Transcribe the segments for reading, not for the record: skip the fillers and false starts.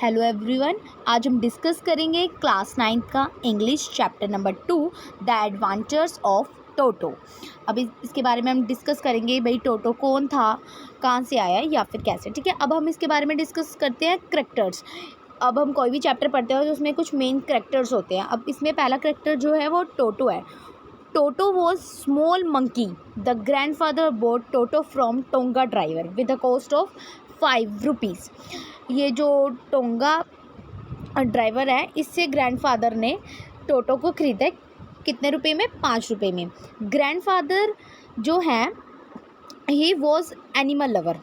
Hello everyone, आज हम discuss करेंगे क्लास 9 का English chapter number 2 the adventures of Toto. अभी इसके बारे में हम डिस्कस करेंगे भाई टोटो कौन था, कहाँ से आया या फिर कैसे। ठीक है, अब हम इसके बारे में डिस्कस करते हैं करैक्टर्स। अब हम कोई भी चैप्टर पढ़ते हैं तो उसमें कुछ मेन करैक्टर्स होते हैं। अब इसमें पहला करैक्टर जो है वो टोटो है। Toto was small monkey the grand father boat toto from tonga driver with the cost of 5 rupees. ये जो टोंगा ड्राइवर है, इससे ग्रैंडफादर ने टोटो को ख़रीदा कितने रुपए में? 5 रुपये में। ग्रैंडफादर जो है he was animal lover,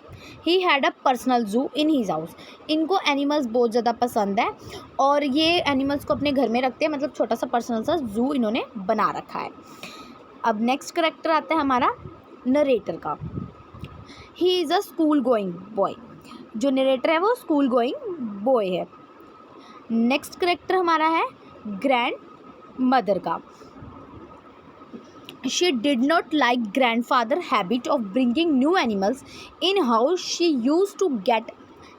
he had a personal जू इन हीज़ हाउस। इनको एनिमल्स बहुत ज़्यादा पसंद है और ये एनिमल्स को अपने घर में रखते हैं, मतलब छोटा सा पर्सनल सा जू इन्होंने बना रखा है। अब नेक्स्ट करैक्टर आता है हमारा नरेटर का। He is a school going boy. जो नरेटर है वो स्कूल गोइंग बॉय है। नेक्स्ट करैक्टर हमारा है ग्रैंड मदर का। She did not like grandfather habit of bringing new animals in house. She use to get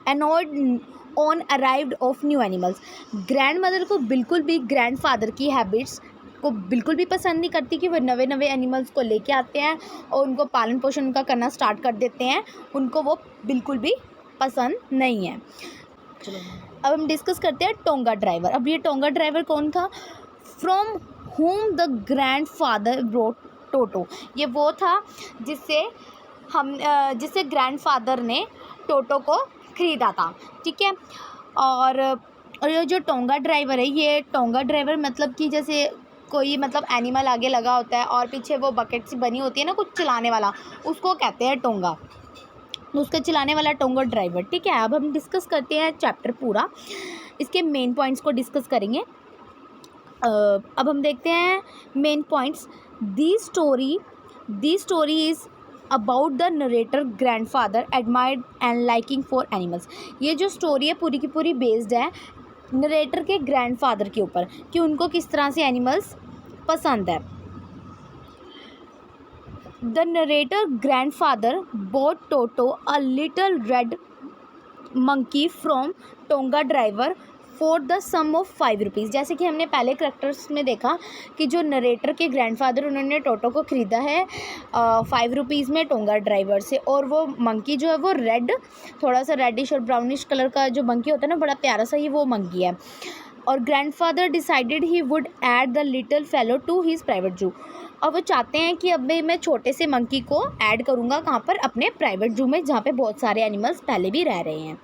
annoyed on arrived of new animals. Grandmother को बिल्कुल भी grandfather की habits को बिल्कुल भी पसंद नहीं करती कि वो नवे नवे एनिमल्स को लेके आते हैं और उनको पालन पोषण उनका करना स्टार्ट कर देते हैं। उनको वो बिल्कुल भी पसंद नहीं है। अब हम डिस्कस करते हैं टोंगा ड्राइवर। अब ये टोंगा ड्राइवर कौन था? From whom the grand father brought Toto. ये वो था जिससे ग्रैंड फादर ने टोटो को ख़रीदा था। ठीक है, और ये जो टोंगा ड्राइवर है, ये टोंगा ड्राइवर मतलब कि जैसे कोई मतलब एनिमल आगे लगा होता है और पीछे वो बकेट सी बनी होती है ना, कुछ चलाने वाला, उसको कहते हैं टोंगा। उसका चलाने वाला टोंगा ड्राइवर। ठीक है, अब हम डिस्कस करते हैं चैप्टर पूरा, इसके मेन पॉइंट्स को डिस्कस करेंगे। अब हम देखते हैं main points. The story is about the narrator grandfather admired and liking for animals. ये जो स्टोरी है पूरी की पूरी बेस्ड है नरेटर के ग्रैंडफादर के ऊपर कि उनको किस तरह से एनिमल्स पसंद है। The narrator grandfather bought Toto a little red monkey from Tonga driver for the sum of 5 rupees. जैसे कि हमने पहले करैक्टर्स में देखा कि जो नरेटर के ग्रैंडफादर उन्होंने टोटो को ख़रीदा है 5 रुपीज़ में टोंगा ड्राइवर से, और वो मंकी जो है वो रेड, थोड़ा सा रेडिश और ब्राउनिश कलर का जो मंकी होता है ना, बड़ा प्यारा सा, ये वो मंकी है। और grandfather decided he would add the little fellow to his private zoo. और वो चाहते हैं कि अब मैं छोटे से मंकी को ऐड करूँगा कहाँ पर? अपने प्राइवेट जू में, जहाँ पे बहुत सारे एनिमल्स पहले भी रह रहे हैं।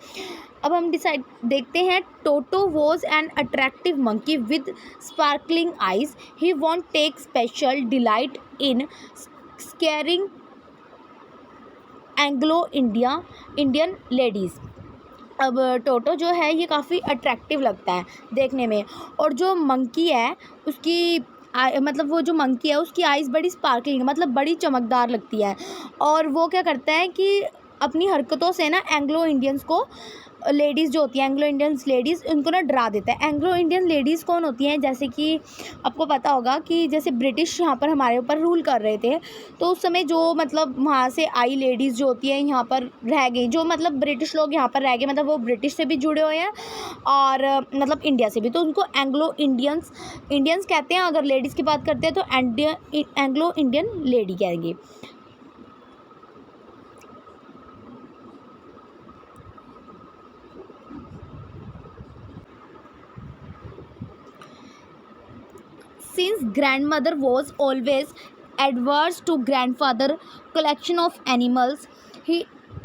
अब हम देखते हैं Toto was an attractive monkey with sparkling eyes. He want take special delight in scaring Anglo Indian ladies. अब टोटो जो है ये काफ़ी अट्रैक्टिव लगता है देखने में, और जो मंकी है उसकी मतलब वो जो मंकी है उसकी आइज़ बड़ी स्पार्कलिंग, मतलब बड़ी चमकदार लगती है। और वो क्या करता है कि अपनी हरकतों से ना एंग्लो इंडियंस को, लेडीज़ जो होती हैं एंग्लो इंडियंस लेडीज़, उनको ना डरा देता है। एंग्लो इंडियन लेडीज़ कौन होती हैं? जैसे कि आपको पता होगा कि जैसे ब्रिटिश यहाँ पर हमारे ऊपर रूल कर रहे थे, तो उस समय जो मतलब वहाँ से आई लेडीज़ जो होती हैं यहाँ पर रह गई, जो मतलब ब्रिटिश लोग यहाँ पर रह गए, मतलब वो ब्रिटिश से भी जुड़े हुए हैं और मतलब इंडिया से भी, तो उनको एंग्लो इंडियंस कहते हैं। अगर लेडीज़ की बात करते हैं तो एंग्लो इंडियन लेडी कहेंगे। Since grandmother was always adverse to grandfather collection of animals,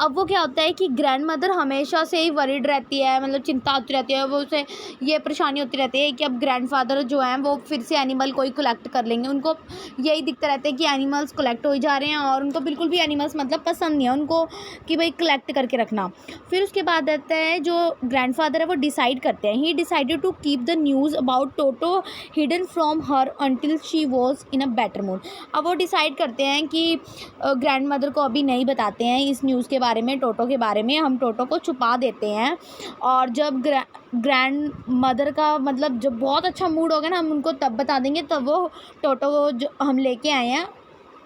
अब वो क्या होता है कि ग्रैंड मदर हमेशा से ही वरीड रहती है, मतलब चिंता होती रहती है, वो उसे ये परेशानी होती रहती है कि अब ग्रैंडफादर जो हैं वो फिर से एनिमल कोई कलेक्ट कर लेंगे। उनको यही दिखता रहता है कि एनिमल्स कलेक्ट हो जा रहे हैं और उनको बिल्कुल भी एनिमल्स मतलब पसंद नहीं है उनको कि भाई कलेक्ट करके रखना। फिर उसके बाद आता है जो ग्रैंडफादर है वो डिसाइड करते हैं, he decided to keep the news about Toto hidden from her until she was in a better mood. अब वो डिसाइड करते हैं कि ग्रैंड मदर को अभी नहीं बताते हैं इस न्यूज़ के बारे में, टोटो के बारे में, हम टोटो को छुपा देते हैं। और जब ग्रैंड मदर का मतलब जब बहुत अच्छा मूड होगा ना, हम उनको तब बता देंगे, तब वो टोटो को जो हम लेके आए हैं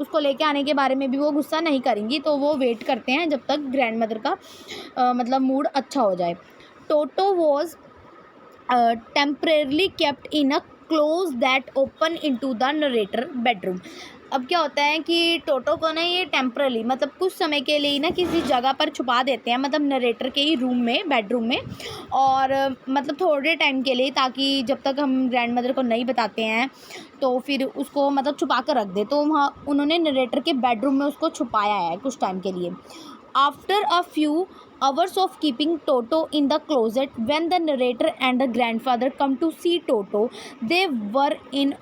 उसको लेके आने के बारे में भी वो गुस्सा नहीं करेंगी। तो वो वेट करते हैं जब तक ग्रैंड मदर का मतलब मूड अच्छा हो जाए। Toto was temporarily kept in a close that open into the narrator bedroom। अब क्या होता है कि टोटो को ना ये टेम्परली मतलब कुछ समय के लिए ना किसी जगह पर छुपा देते हैं, मतलब नरेटर के ही रूम में, बेडरूम में, और मतलब थोड़े टाइम के लिए, ताकि जब तक हम ग्रैंड मदर को नहीं बताते हैं तो फिर उसको मतलब छुपा कर रख दे। तो वहाँ उन्होंने नरेटर के बेडरूम में उसको छुपाया है कुछ टाइम के लिए। After a few hours of keeping Toto in the closet, when the narrator and the grandfather come to see Toto, they were in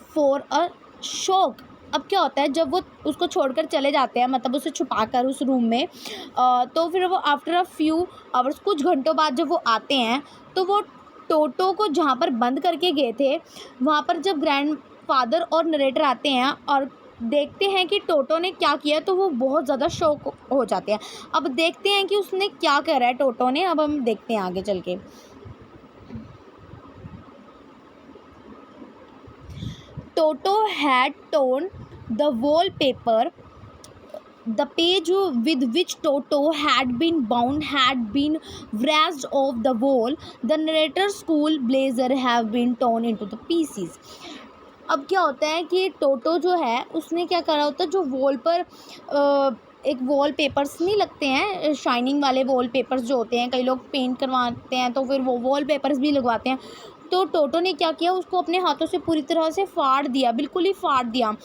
for a shock। अब क्या होता है जब वो उसको छोड़कर चले जाते हैं, मतलब उसे छुपा कर उस रूम में, तो फिर वो आफ्टर अ फ्यू आवर्स, कुछ घंटों बाद जब वो आते हैं तो वो टोटो को जहाँ पर बंद करके गए थे वहाँ पर जब ग्रैंडफादर और नरेटर आते हैं और देखते हैं कि टोटो ने क्या किया, तो वो बहुत ज़्यादा शॉक हो जाते हैं। अब देखते हैं कि उसने क्या करा है टोटो ने। अब हम देखते हैं आगे चल के। टोटो had torn the wallpaper, the page with which Toto had been bound had been wrenched off the wall, the narrator's school blazer have been torn into the pieces। अब क्या होता है कि टोटो जो है उसने क्या करा होता है, जो वॉल पर एक वॉल पेपर्स नहीं लगते हैं, शाइनिंग वाले वॉल पेपर्स जो होते हैं, कई लोग पेंट करवाते हैं तो फिर वो वॉल पेपर्स भी लगवाते हैं। तो टोटो ने क्या किया, उसको अपने हाथों से पूरी तरह से फाड़ दिया, बिल्कुल ही फाड़ दिया,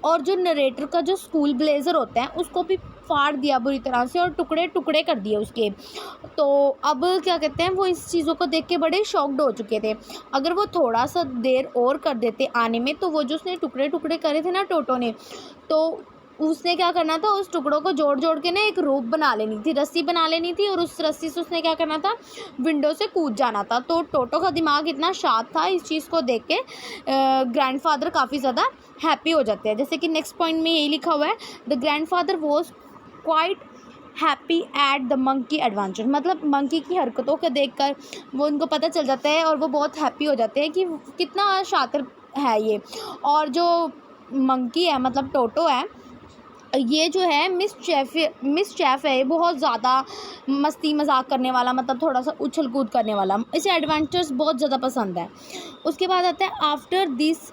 और जो नरेटर का जो स्कूल ब्लेज़र होता है उसको भी फाड़ दिया बुरी तरह से और टुकड़े टुकड़े कर दिए उसके। तो अब क्या कहते हैं, वो इस चीज़ों को देख के बड़े शॉक्ड हो चुके थे। अगर वो थोड़ा सा देर और कर देते आने में, तो वो जो उसने टुकड़े टुकड़े करे थे ना टोटो ने, तो उसने क्या करना था, उस टुकड़ों को जोड़ जोड़ के ना एक रोप बना लेनी थी, रस्सी बना लेनी थी, और उस रस्सी से उसने क्या करना था, विंडो से कूद जाना था। तो टोटो का दिमाग इतना शार्प था, इस चीज़ को देख के ग्रैंडफादर काफ़ी ज़्यादा हैप्पी हो जाते हैं। जैसे कि नेक्स्ट पॉइंट में यही लिखा हुआ है, the grandfather was quite happy at the monkey adventure. मतलब मंकी की हरकतों को देखकर वो उनको पता चल जाता है और वो बहुत हैप्पी हो जाते हैं कि कितना शातिर है ये। और जो मंकी है मतलब टोटो है, ये जो है मिस चैफ है, ये बहुत ज़्यादा मस्ती मजाक करने वाला, मतलब थोड़ा सा उछल कूद करने वाला, इसे एडवेंचर्स बहुत ज़्यादा पसंद है। उसके बाद आता है, after this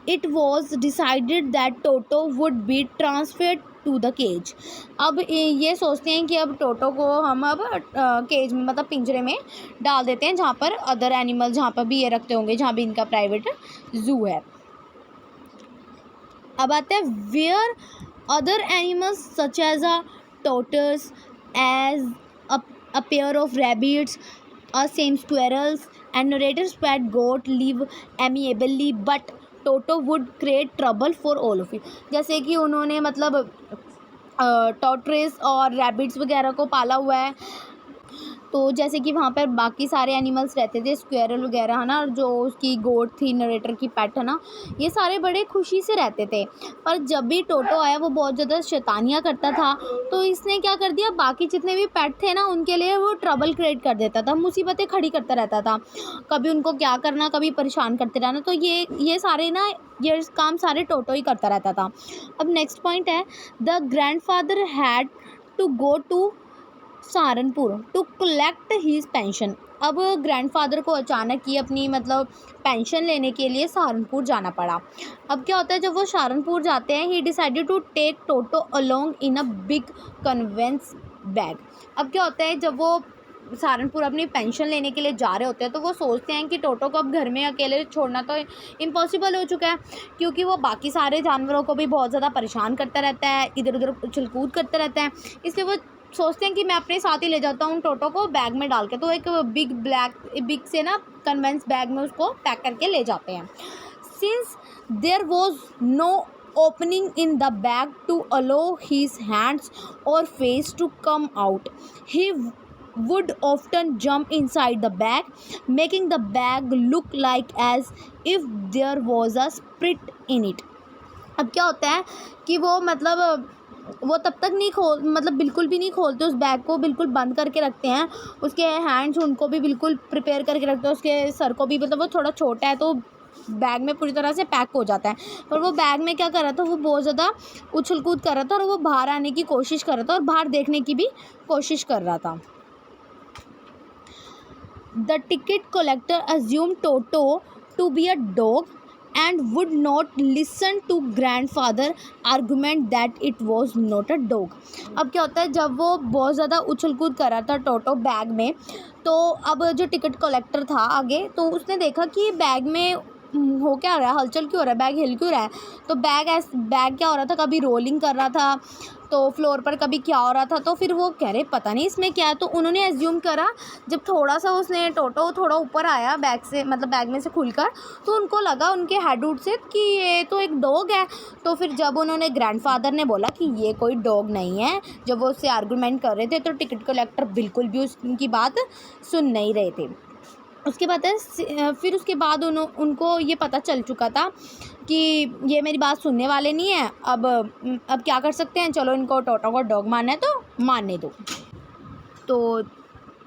it was decided that Toto would be transferred to the cage. अब ये सोचते हैं कि अब टोटो को हम अब केज में मतलब पिंजरे में डाल देते हैं, जहाँ पर अदर एनिमल जहाँ पर भी ये रखते होंगे, जहाँ भी इनका प्राइवेट जू है। अब आता है, where other animals such as tortoise, as a pair of rabbits, or same squirrels, and narrator's pet goat live amiably, but Toto would create trouble for all of you। जैसे कि उन्होंने मतलब टॉर्टोइस और रैबिट्स वगैरह को पाला हुआ है, तो जैसे कि वहाँ पर बाकी सारे एनिमल्स रहते थे, स्क्वेरल वगैरह है ना, और जो उसकी गोट थी नरेटर की पेट है ना, ये सारे बड़े खुशी से रहते थे। पर जब भी टोटो आया वो बहुत ज़्यादा शैतानियाँ करता था, तो इसने क्या कर दिया, बाकी जितने भी पेट थे ना उनके लिए वो ट्रबल क्रिएट कर देता था, मुसीबतें खड़ी करता रहता था, कभी उनको क्या करना, कभी परेशान करते रहना। तो ये सारे ना ये काम सारे टोटो ही करता रहता था। अब नेक्स्ट पॉइंट है, the grandfather had to go to Saharanpur to collect his pension. अब ग्रैंडफादर को अचानक ही अपनी मतलब पेंशन लेने के लिए सहारनपुर जाना पड़ा। अब क्या होता है, जब वो सहारनपुर जाते हैं, he decided to take Toto along in a big canvas bag. अब क्या होता है, जब वो सहारनपुर अपनी पेंशन लेने के लिए जा रहे होते हैं, तो वो सोचते हैं कि टोटो को अब घर में अकेले छोड़ना तो इम्पॉसिबल हो चुका है, क्योंकि वो बाकी सारे जानवरों को भी बहुत ज़्यादा परेशान करता रहता है, इधर उधर उछल कूद करता रहता है। इसलिए वो सोचते हैं कि मैं अपने साथ ही ले जाता हूँ टोटो को बैग में डाल के। तो एक बिग से ना कन्वेंस बैग में उसको पैक करके ले जाते हैं। Since there was no opening in the bag to allow his hands or face to come out, he would often jump inside the bag, making the bag look like as if there was a sprit in it। अब क्या होता है कि वो मतलब वो तब तक नहीं मतलब बिल्कुल भी नहीं खोलते उस बैग को, बिल्कुल बंद करके रखते हैं, उसके हैंड्स उनको भी बिल्कुल प्रिपेयर करके रखते हैं, उसके सर को भी, मतलब वो थोड़ा छोटा है तो बैग में पूरी तरह से पैक हो जाता है। पर वो बैग में क्या कर रहा था, वो बहुत ज़्यादा उछल कूद कर रहा था और वो बाहर आने की कोशिश कर रहा था और बाहर देखने की भी कोशिश कर रहा था। The ticket collector assume Toto to be a dog and would not listen to grandfather argument that it was not a dog। अब क्या होता है, जब वो बहुत ज़्यादा उछल कूद कर रहा था टोटो बैग में, तो अब जो टिकट कलेक्टर था आगे, तो उसने देखा कि बैग में हो क्या रहा है, हलचल क्यों हो रहा है, बैग हिल क्यों रहा है। तो बैग क्या हो रहा था, कभी रोलिंग कर रहा था तो फ्लोर पर, कभी क्या हो रहा था। तो फिर वो कह रहे पता नहीं इसमें क्या है। तो उन्होंने एज्यूम करा, जब थोड़ा सा उसने टोटो थोड़ा ऊपर आया बैग से, मतलब बैग में से खुलकर, तो उनको लगा उनके हेड उड से कि ये तो एक डॉग है। तो फिर जब उन्होंने ग्रैंडफादर ने बोला कि ये कोई डॉग नहीं है, जब वो उससे आर्गूमेंट कर रहे थे, तो टिकट कलेक्टर बिल्कुल भी उनकी बात सुन नहीं रहे थे। उसके बाद फिर उसके बाद उनको ये पता चल चुका था कि ये मेरी बात सुनने वाले नहीं है। अब क्या कर सकते हैं, चलो इनको टोटो को डॉग मानना है तो मानने दो। तो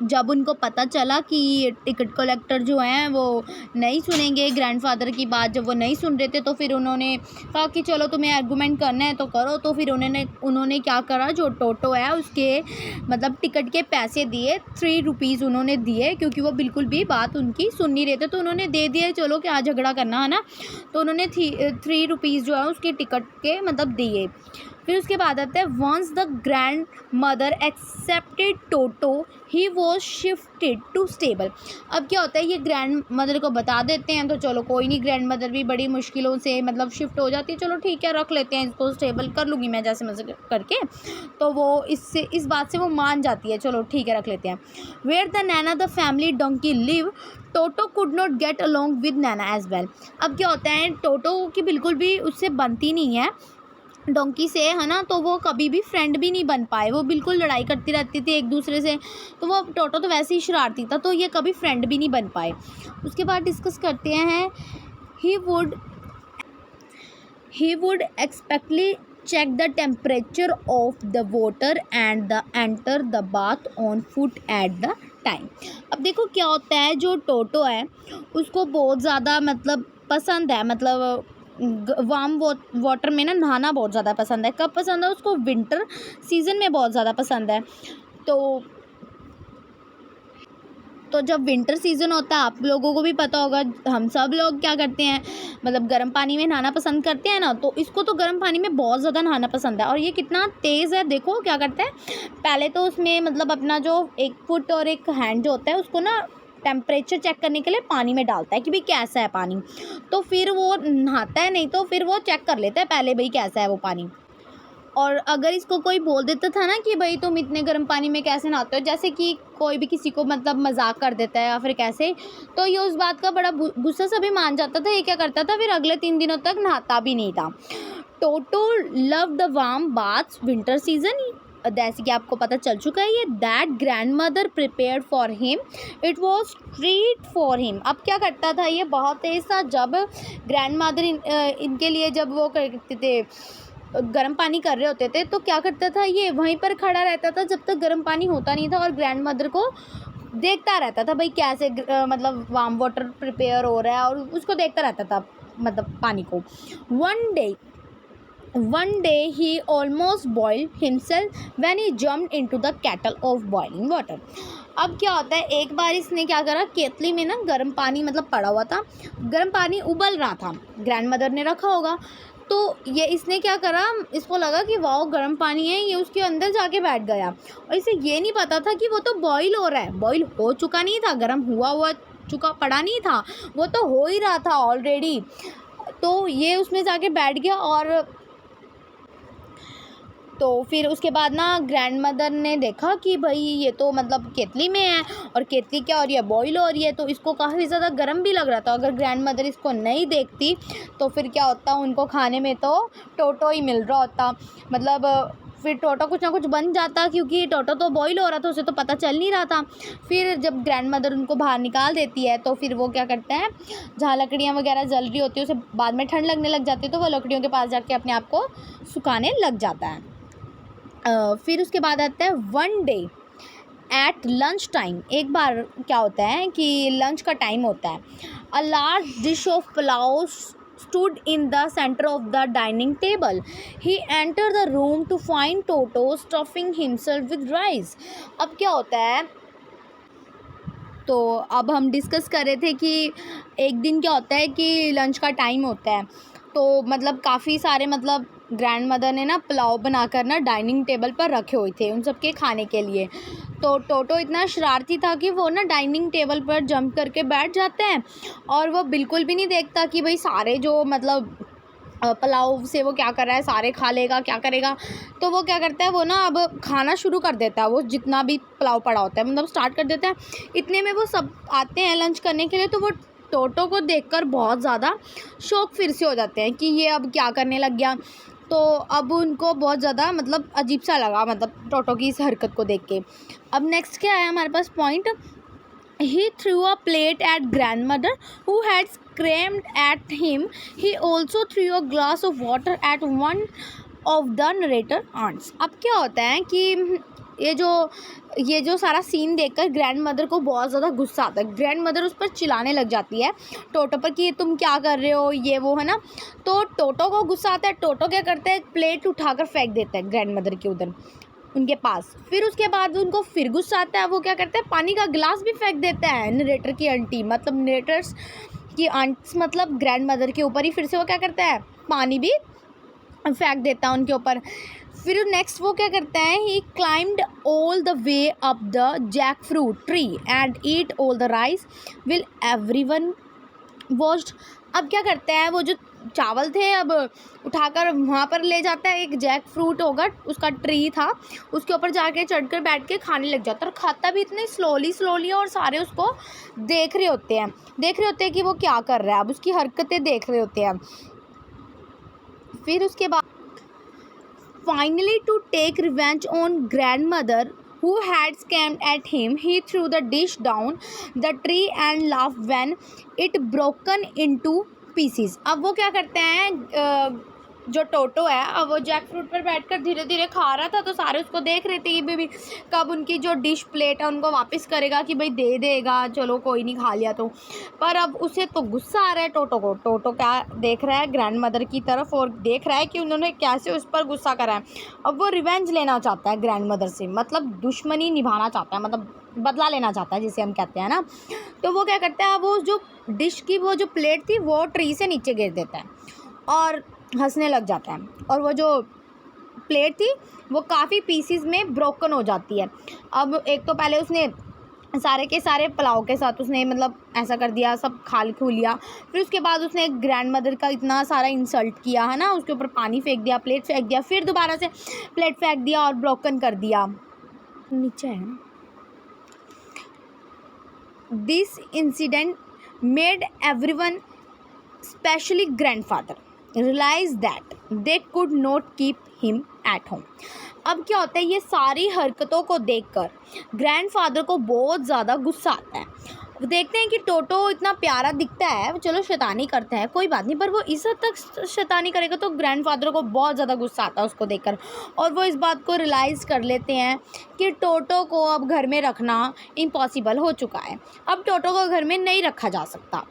जब उनको पता चला कि टिकट कलेक्टर जो हैं वो नहीं सुनेंगे ग्रैंडफादर की बात, जब वो नहीं सुन रहे थे, तो फिर उन्होंने कहा कि चलो तुम्हें आर्गूमेंट करना है तो करो। तो फिर उन्होंने क्या करा, जो टोटो है उसके मतलब टिकट के पैसे दिए, 3 रुपीज़ उन्होंने दिए, क्योंकि वो बिल्कुल भी बात उनकी सुन नहीं रहे थे। तो उन्होंने दे दिए, चलो क्या झगड़ा करना है ना। तो उन्होंने 3 रुपीज़ जो है उसके टिकट के मतलब दिए। फिर उसके बाद आता है, once the grandmother accepted Toto he was shifted to stable. अब क्या होता है, ये ग्रैंड मदर को बता देते हैं, तो चलो कोई नहीं, ग्रैंड मदर भी बड़ी मुश्किलों से मतलब शिफ्ट हो जाती है, चलो ठीक है रख लेते हैं इसको, स्टेबल कर लूँगी मैं जैसे मजे करके। तो वो इस बात से वो मान जाती है, चलो ठीक है रख लेते हैं। Where the Naina the family donkey live, Toto could not get along with Naina as well. अब क्या होता है, टोटो की बिल्कुल भी उससे बनती नहीं है डोंकी से, है ना। तो वो कभी भी फ्रेंड भी नहीं बन पाए, वो बिल्कुल लड़ाई करती रहती थी एक दूसरे से। तो वो टोटो तो वैसे ही शरारती था, तो ये कभी फ्रेंड भी नहीं बन पाए। उसके बाद डिस्कस करते हैं, he would expectedly check the temperature of the water and the enter the bath on foot at the time. अब देखो क्या होता है, जो टोटो है उसको बहुत ज़्यादा मतलब पसंद है, मतलब वार्म वाटर में ना नहाना बहुत ज़्यादा पसंद है। कब पसंद है उसको, विंटर सीज़न में बहुत ज़्यादा पसंद है। तो जब विंटर सीज़न होता है, आप लोगों को भी पता होगा, हम सब लोग क्या करते हैं, मतलब गर्म पानी में नहाना पसंद करते हैं ना। तो इसको तो गर्म पानी में बहुत ज़्यादा नहाना पसंद है। और ये कितना तेज़ है, देखो क्या करता है, पहले तो उसमें मतलब अपना जो 1 फुट और 1 हैंड जो होता है उसको ना टेम्परेचर चेक करने के लिए पानी में डालता है कि भाई कैसा है पानी। तो फिर वो नहाता है, नहीं तो फिर वो चेक कर लेता है पहले भाई कैसा है वो पानी। और अगर इसको कोई बोल देता था ना कि भाई तुम इतने गर्म पानी में कैसे नहाते हो, जैसे कि कोई भी किसी को मतलब मजाक कर देता है या फिर कैसे, तो ये उस बात का बड़ा गुस्सा सा भी मान जाता था। ये क्या करता था, फिर अगले 3 दिनों तक नहाता भी नहीं था। Toto love the warm baths winter season, जैसे कि आपको पता चल चुका है ये, that grand mother prepared for him, it was treat for him. अब क्या करता था ये बहुत तेज़ था, जब ग्रैंड मदर इनके लिए जब वो करते थे गर्म पानी कर रहे होते थे, तो क्या करता था, ये वहीं पर खड़ा रहता था जब तक गर्म पानी होता नहीं था, और ग्रैंड मदर को देखता रहता था भाई कैसे मतलब वार्म वाटर प्रिपेयर हो रहा है, और उसको देखता रहता था मतलब पानी को। One day he almost boiled himself when he jumped into the kettle of boiling water। अब क्या होता है, एक बार इसने क्या करा, केतली में ना गर्म पानी मतलब पड़ा हुआ था, गर्म पानी उबल रहा था, ग्रैंड मदर ने रखा होगा। तो ये इसने क्या करा, इसको लगा कि वाह गर्म पानी है, ये उसके अंदर जाके बैठ गया। और इसे ये नहीं पता था कि वो तो बॉईल हो रहा है, बॉईल हो चुका नहीं था, गर्म हुआ चुका पड़ा नहीं था, वो तो हो ही रहा था ऑलरेडी। तो ये उसमें जाके बैठ गया। और तो फिर उसके बाद ना ग्रैंड मदर ने देखा कि भाई ये तो मतलब केतली में है, और केतली क्या हो रही है, बॉईल हो रही है, तो इसको काफ़ी ज़्यादा गर्म भी लग रहा था। अगर ग्रैंड मदर इसको नहीं देखती तो फिर क्या होता, उनको खाने में तो टोटो ही मिल रहा होता, मतलब फिर टोटो कुछ ना कुछ बन जाता, क्योंकि टोटो तो बॉईल हो रहा था, उसे तो पता चल नहीं रहा था। फिर जब ग्रैंड मदर उनको बाहर निकाल देती है, तो फिर वो क्या करता है, जहाँ लकड़ियाँ वगैरह जल रही होती है उसे बाद में ठंड लगने लग जाती है, तो वो लकड़ियों के पास जाके अपने आप को सुखाने लग जाता है। फिर उसके बाद आता है, one day at lunch time. एक बार क्या होता है कि लंच का टाइम होता है, a large dish of pulao stood in the center of the dining table. He entered the room to find Toto stuffing himself with rice। अब क्या होता है, तो अब हम डिस्कस कर रहे थे कि एक दिन क्या होता है कि लंच का टाइम होता है, तो मतलब काफ़ी सारे मतलब ग्रैंड मदर ने ना पुलाव बनाकर ना डाइनिंग टेबल पर रखे हुए थे उन सबके खाने के लिए। तो टोटो इतना शरारती था कि वो ना डाइनिंग टेबल पर जंप करके बैठ जाता है और वो बिल्कुल भी नहीं देखता कि भाई सारे जो मतलब पुलाव से वो क्या कर रहा है, सारे खा लेगा, क्या करेगा। तो वो क्या करता है, वो ना अब खाना शुरू कर देता है, वो जितना भी पुलाव पड़ा होता है मतलब स्टार्ट कर देता है। इतने में वो सब आते हैं लंच करने के लिए, तो वो टोटो को देखकर बहुत ज़्यादा शौक फिर से हो जाते हैं कि ये अब क्या करने लग गया। तो अब उनको बहुत ज़्यादा मतलब अजीब सा लगा, मतलब टोटो की इस हरकत को देख के। अब नेक्स्ट क्या है हमारे पास point, he threw a plate at grandmother who had screamed at him. He also threw a glass of water at one of the narrator aunts. अब क्या होता है कि ये जो सारा सीन देखकर ग्रैंड मदर को बहुत ज़्यादा गुस्सा आता है। ग्रैंड मदर उस पर चिल्लाने लग जाती है टोटो पर कि तुम क्या कर रहे हो, ये वो है ना। तो टोटो को गुस्सा आता है, टोटो क्या करता है, एक प्लेट उठाकर फेंक देता है ग्रैंड मदर के उधर उनके पास। फिर उसके बाद उनको फिर गुस्सा आता है, वो क्या करते हैं, पानी का गिलास भी फेंक देता है नरेटर की आंटी, मतलब नरेटर्स की आंट्स मतलब ग्रैंड मदर के ऊपर ही फिर से वो क्या करता है, पानी भी फेंक देता है उनके ऊपर। फिर नेक्स्ट वो क्या करता है, he climbed all the way up the jack fruit tree and eat all the rice while everyone watched. अब क्या करता है, वो जो चावल थे अब उठाकर वहाँ पर ले जाता है, एक जैक फ्रूट होगा उसका ट्री था, उसके ऊपर जाके चढ़कर बैठ के खाने लग जाता है। और खाता भी इतने स्लोली और सारे उसको देख रहे होते हैं कि वो क्या कर रहा है, अब उसकी हरकतें देख रहे होते हैं। फिर उसके बाद finally to take revenge on grandmother who had screamed at him, he threw the dish down the tree and laughed when it broken into pieces. अब वो क्या करते हैं, जो टोटो है अब वो जैक फ्रूट पर बैठकर धीरे धीरे खा रहा था, तो सारे उसको देख रहे थे कि बेबी कब उनकी जो डिश प्लेट है उनको वापस करेगा, कि भाई दे देगा, चलो कोई नहीं खा लिया तो। पर अब उसे तो गुस्सा आ रहा है टोटो को। टोटो क्या देख रहा है, ग्रैंड मदर की तरफ, और देख रहा है कि उन्होंने कैसे उस पर गुस्सा करा है। अब वो रिवेंज लेना चाहता है ग्रैंड मदर से, मतलब दुश्मनी निभाना चाहता है, मतलब बदला लेना चाहता है जिसे हम कहते हैं ना। तो वो क्या करता है, वो जो डिश की वो जो प्लेट थी वो ट्री से नीचे गिर देता है और हंसने लग जाता है, और वो जो प्लेट थी वो काफ़ी पीसीज में ब्रोकन हो जाती है। अब एक तो पहले उसने सारे के सारे पुलाव के साथ उसने मतलब ऐसा कर दिया, सब खू लिया। फिर उसके बाद उसने ग्रैंड मदर का इतना सारा इंसल्ट किया है ना, उसके ऊपर पानी फेंक दिया, प्लेट फेंक दिया, फिर दोबारा से प्लेट फेंक दिया और ब्रोकन कर दिया। नीचे है ना। This incident made everyone specially grandfather realized that they could not keep him at home. अब क्या होता है, ये सारी हरकतों को देखकर ग्रैंडफादर को बहुत ज़्यादा गुस्सा आता है। देखते हैं कि टोटो इतना प्यारा दिखता है, चलो शैतानी करता है कोई बात नहीं, पर वो इस हद तक शैतानी करेगा तो ग्रैंडफादर को बहुत ज़्यादा गुस्सा आता है उसको देखकर। और वो इस बात को रियलाइज़ कर लेते हैं कि टोटो को अब घर में रखना इम्पॉसिबल हो चुका है, अब टोटो को घर में नहीं रखा जा सकता।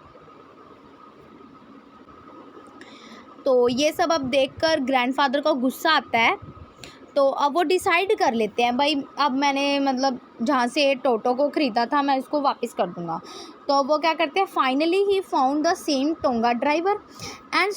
तो ये सब अब देखकर ग्रैंडफादर को गुस्सा आता है। तो अब वो डिसाइड कर लेते हैं, भाई अब मैंने मतलब जहाँ से टोटो को ख़रीदा था मैं इसको वापस कर दूँगा। तो वो क्या करते हैं, finally he found the same tonga driver and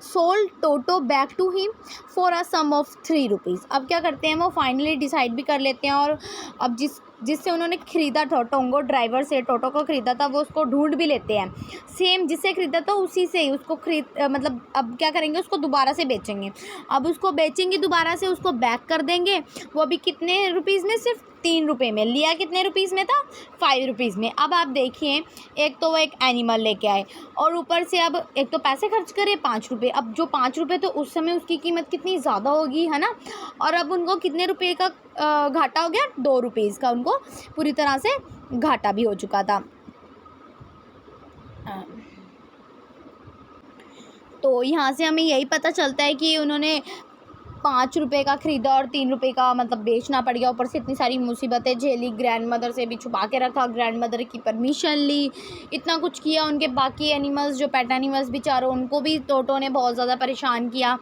sold Toto back to him for a sum of 3 rupees. अब क्या करते हैं, वो फाइनली डिसाइड भी कर लेते हैं, और अब जिससे उन्होंने ख़रीदा था, टोंगो ड्राइवर से टोटो को ख़रीदा था, वो उसको ढूंढ भी लेते हैं। सेम जिससे ख़रीदा था उसी से ही उसको मतलब अब क्या करेंगे, उसको दोबारा से बेचेंगे। अब उसको बेचेंगे दोबारा से, उसको बैक कर देंगे। वो भी कितने रुपीज़ में, सिर्फ 3 रुपये में। लिया कितने रुपीज़ में था, 5 रुपीज़ में। अब आप देखिए, एक तो वो एक एनिमल लेके आए और ऊपर से अब एक तो पैसे खर्च करे 5 रुपये। अब जो 5 रुपये तो उस समय उसकी कीमत कितनी ज़्यादा होगी, है ना। और अब उनको कितने रुपये का घाटा हो गया, 2 रुपीज़ का उनको पूरी तरह से घाटा भी हो चुका था। तो यहाँ से हमें यही पता चलता है कि उन्होंने ₹5 का ख़रीदा और ₹3 का मतलब बेचना पड़ गया। ऊपर से इतनी सारी मुसीबतें झेली, ग्रैंड मदर से भी छुपा के रखा, ग्रैंड मदर की परमिशन ली, इतना कुछ किया। उनके बाकी एनिमल्स जो पेट एनिमल्स बेचारों, उनको भी टोटो ने बहुत ज़्यादा परेशान किया।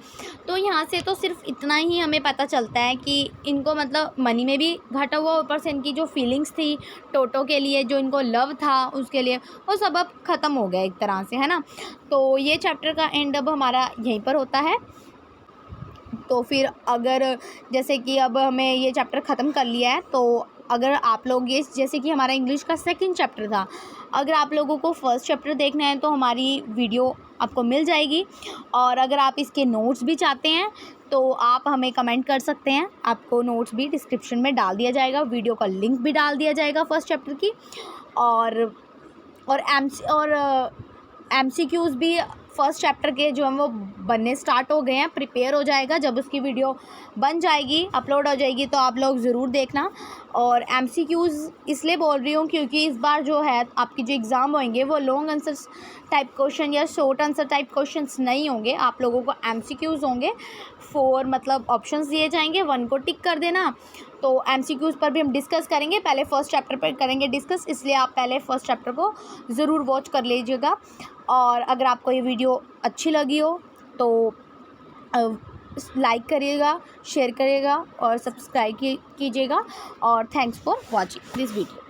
तो यहाँ से तो सिर्फ इतना ही हमें पता चलता है कि इनको मतलब मनी में भी घाटा हुआ, ऊपर से इनकी जो फीलिंग्स थी टोटो के लिए, जो इनको लव था उसके लिए, वो सब अब ख़त्म हो गया एक तरह से, है ना। तो ये चैप्टर का एंड अब हमारा यहीं पर होता है। तो फिर अगर जैसे कि अब हमें ये चैप्टर ख़त्म कर लिया है, तो अगर आप लोग ये जैसे कि हमारा इंग्लिश का सेकंड चैप्टर था, अगर आप लोगों को फर्स्ट चैप्टर देखना है तो हमारी वीडियो आपको मिल जाएगी। और अगर आप इसके नोट्स भी चाहते हैं तो आप हमें कमेंट कर सकते हैं, आपको नोट्स भी डिस्क्रिप्शन में डाल दिया जाएगा, वीडियो का लिंक भी डाल दिया जाएगा फर्स्ट चैप्टर की। और MCQs भी फर्स्ट चैप्टर के जो हैं वो बनने स्टार्ट हो गए हैं, प्रिपेयर हो जाएगा। जब उसकी वीडियो बन जाएगी, अपलोड हो जाएगी, तो आप लोग ज़रूर देखना। और MCQs इसलिए बोल रही हूँ क्योंकि इस बार जो है आपके जो एग्ज़ाम होंगे वो लॉन्ग आंसर्स टाइप क्वेश्चन या शॉर्ट आंसर टाइप क्वेश्चंस नहीं होंगे, आप लोगों को MCQs होंगे। 4 मतलब ऑप्शंस दिए जाएंगे, 1 को टिक कर देना। तो MCQs पर भी हम डिस्कस करेंगे, पहले फ़र्स्ट चैप्टर पर करेंगे डिस्कस, इसलिए आप पहले फ़र्स्ट चैप्टर को ज़रूर वॉच कर लीजिएगा। और अगर आपको ये वीडियो अच्छी लगी हो तो लाइक करिएगा, शेयर करिएगा और सब्सक्राइब कीजिएगा। और thanks for watching this video.